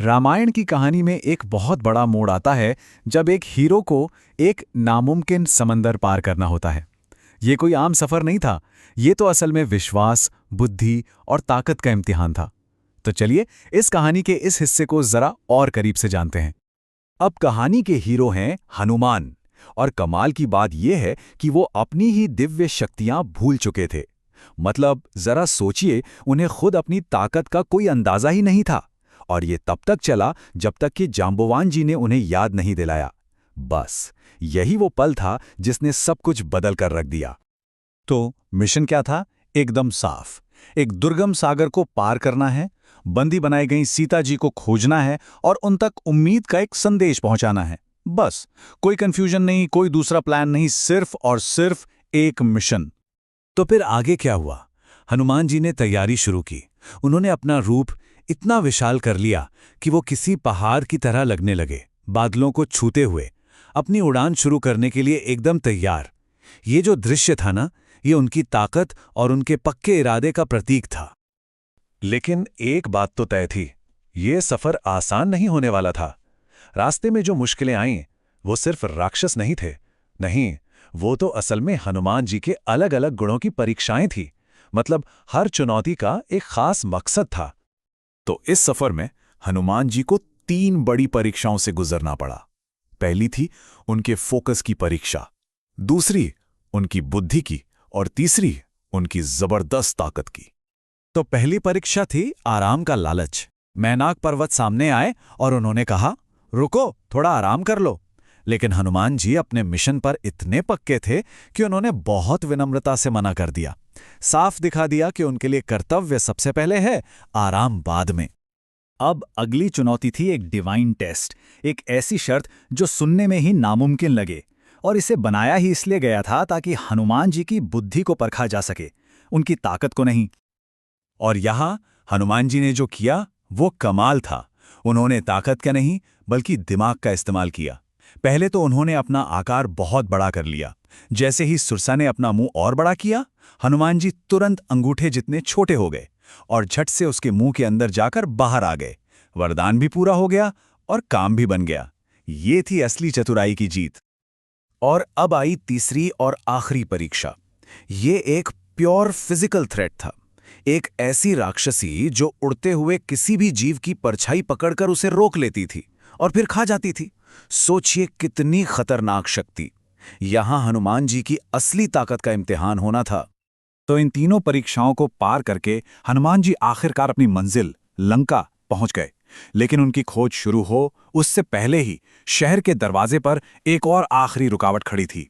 रामायण की कहानी में एक बहुत बड़ा मोड़ आता है जब एक हीरो को एक नामुमकिन समंदर पार करना होता है। ये कोई आम सफर नहीं था, ये तो असल में विश्वास, बुद्धि और ताकत का इम्तिहान था। तो चलिए इस कहानी के इस हिस्से को जरा और करीब से जानते हैं। अब कहानी के हीरो हैं हनुमान, और कमाल की बात यह है कि वो अपनी ही दिव्य शक्तियां भूल चुके थे। मतलब जरा सोचिए, उन्हें खुद अपनी ताकत का कोई अंदाजा ही नहीं था। और ये तब तक चला जब तक कि जांबुवान जी ने उन्हें याद नहीं दिलाया। बस यही वो पल था जिसने सब कुछ बदल कर रख दिया। तो मिशन क्या था? एकदम साफ। एक दुर्गम सागर को पार करना है, बंदी बनाई गई सीता जी को खोजना है और उन तक उम्मीद का एक संदेश पहुंचाना है। बस कोई कंफ्यूजन नहीं, कोई दूसरा प्लान नहीं, सिर्फ और सिर्फ एक मिशन। तो फिर आगे क्या हुआ? हनुमान जी ने तैयारी शुरू की। उन्होंने अपना रूप इतना विशाल कर लिया कि वो किसी पहाड़ की तरह लगने लगे, बादलों को छूते हुए, अपनी उड़ान शुरू करने के लिए एकदम तैयार। ये जो दृश्य था ना, ये उनकी ताकत और उनके पक्के इरादे का प्रतीक था। लेकिन एक बात तो तय थी, ये सफर आसान नहीं होने वाला था। रास्ते में जो मुश्किलें आईं, वो सिर्फ राक्षस नहीं थे। नहीं, वो तो असल में हनुमान जी के अलग अलग गुणों की परीक्षाएं थी। मतलब हर चुनौती का एक खास मकसद था। तो इस सफर में हनुमान जी को 3 बड़ी परीक्षाओं से गुजरना पड़ा। पहली थी उनके फोकस की परीक्षा, दूसरी उनकी बुद्धि की, और तीसरी उनकी जबरदस्त ताकत की। तो पहली परीक्षा थी आराम का लालच। मैनाक पर्वत सामने आए और उन्होंने कहा, रुको, थोड़ा आराम कर लो। लेकिन हनुमान जी अपने मिशन पर इतने पक्के थे कि उन्होंने बहुत विनम्रता से मना कर दिया। साफ दिखा दिया कि उनके लिए कर्तव्य सबसे पहले है, आराम बाद में। अब अगली चुनौती थी एक डिवाइन टेस्ट, एक ऐसी शर्त जो सुनने में ही नामुमकिन लगे, और इसे बनाया ही इसलिए गया था ताकि हनुमान जी की बुद्धि को परखा जा सके, उनकी ताकत को नहीं। और यहां हनुमान जी ने जो किया वो कमाल था। उन्होंने ताकत का नहीं बल्कि दिमाग का इस्तेमाल किया। पहले तो उन्होंने अपना आकार बहुत बड़ा कर लिया। जैसे ही सुरसा ने अपना मुंह और बड़ा किया, हनुमान जी तुरंत अंगूठे जितने छोटे हो गए और झट से उसके मुंह के अंदर जाकर बाहर आ गए। वरदान भी पूरा हो गया और काम भी बन गया। ये थी असली चतुराई की जीत। और अब आई तीसरी और आखिरी परीक्षा। ये एक प्योर फिजिकल थ्रेट था। एक ऐसी राक्षसी जो उड़ते हुए किसी भी जीव की परछाई पकड़कर उसे रोक लेती थी और फिर खा जाती थी। सोचिए कितनी खतरनाक शक्ति। यहां हनुमान जी की असली ताकत का इम्तिहान होना था। तो इन तीनों परीक्षाओं को पार करके हनुमान जी आखिरकार अपनी मंजिल लंका पहुंच गए। लेकिन उनकी खोज शुरू हो उससे पहले ही शहर के दरवाजे पर एक और आखिरी रुकावट खड़ी थी।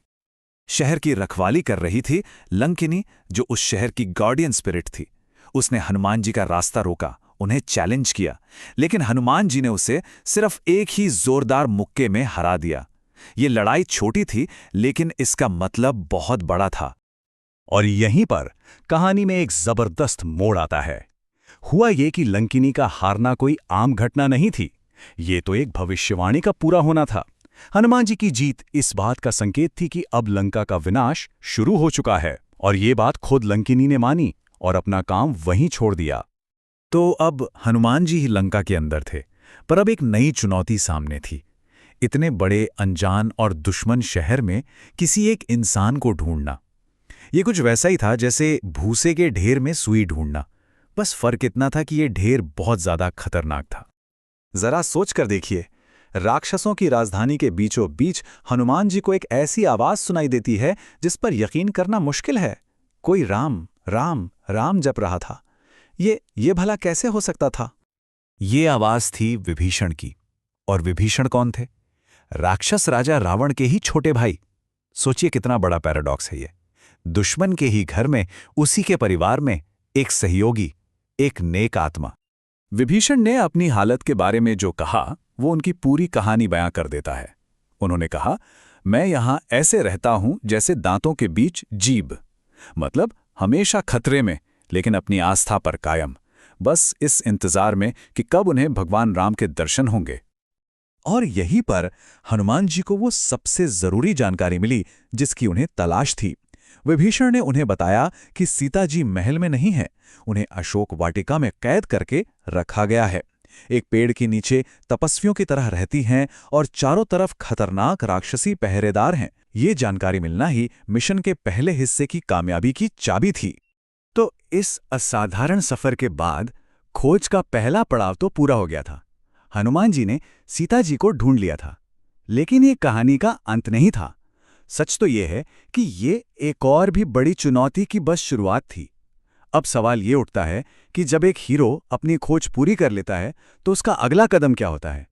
शहर की रखवाली कर रही थी लंकिनी, जो उस शहर की गार्डियन स्पिरिट थी। उसने हनुमान जी का रास्ता रोका, उन्हें चैलेंज किया, लेकिन हनुमान जी ने उसे सिर्फ एक ही जोरदार मुक्के में हरा दिया। ये लड़ाई छोटी थी, लेकिन इसका मतलब बहुत बड़ा था। और यहीं पर कहानी में एक जबरदस्त मोड़ आता है। हुआ ये कि लंकिनी का हारना कोई आम घटना नहीं थी, ये तो एक भविष्यवाणी का पूरा होना था। हनुमान जी की जीत इस बात का संकेत थी कि अब लंका का विनाश शुरू हो चुका है, और ये बात खुद लंकिनी ने मानी और अपना काम वहीं छोड़ दिया। तो अब हनुमान जी ही लंका के अंदर थे, पर अब एक नई चुनौती सामने थी। इतने बड़े अनजान और दुश्मन शहर में किसी एक इंसान को ढूंढना। ये कुछ वैसा ही था जैसे भूसे के ढेर में सुई ढूंढना। बस फर्क इतना था कि ये ढेर बहुत ज्यादा खतरनाक था। जरा सोच कर देखिए, राक्षसों की राजधानी के बीचों बीच हनुमान जी को एक ऐसी आवाज सुनाई देती है जिस पर यकीन करना मुश्किल है। कोई राम राम राम जप रहा था। ये भला कैसे हो सकता था? ये आवाज थी विभीषण की। और विभीषण कौन थे? राक्षस राजा रावण के ही छोटे भाई। सोचिए कितना बड़ा पैराडॉक्स है ये। दुश्मन के ही घर में, उसी के परिवार में एक सहयोगी, एक नेक आत्मा। विभीषण ने अपनी हालत के बारे में जो कहा वो उनकी पूरी कहानी बयां कर देता है। उन्होंने कहा, मैं यहां ऐसे रहता हूं जैसे दांतों के बीच जीभ। मतलब हमेशा खतरे में, लेकिन अपनी आस्था पर कायम, बस इस इंतजार में कि कब उन्हें भगवान राम के दर्शन होंगे। और यहीं पर हनुमान जी को वो सबसे जरूरी जानकारी मिली जिसकी उन्हें तलाश थी। विभीषण ने उन्हें बताया कि सीता जी महल में नहीं है, उन्हें अशोक वाटिका में कैद करके रखा गया है। एक पेड़ के नीचे तपस्वियों की तरह रहती हैं और चारों तरफ खतरनाक राक्षसी पहरेदार हैं। ये जानकारी मिलना ही मिशन के पहले हिस्से की कामयाबी की चाबी थी। तो इस असाधारण सफर के बाद खोज का पहला पड़ाव तो पूरा हो गया था। हनुमान जी ने सीता जी को ढूंढ लिया था। लेकिन ये कहानी का अंत नहीं था। सच तो ये है कि ये एक और भी बड़ी चुनौती की बस शुरुआत थी। अब सवाल ये उठता है कि जब एक हीरो अपनी खोज पूरी कर लेता है तो उसका अगला कदम क्या होता है।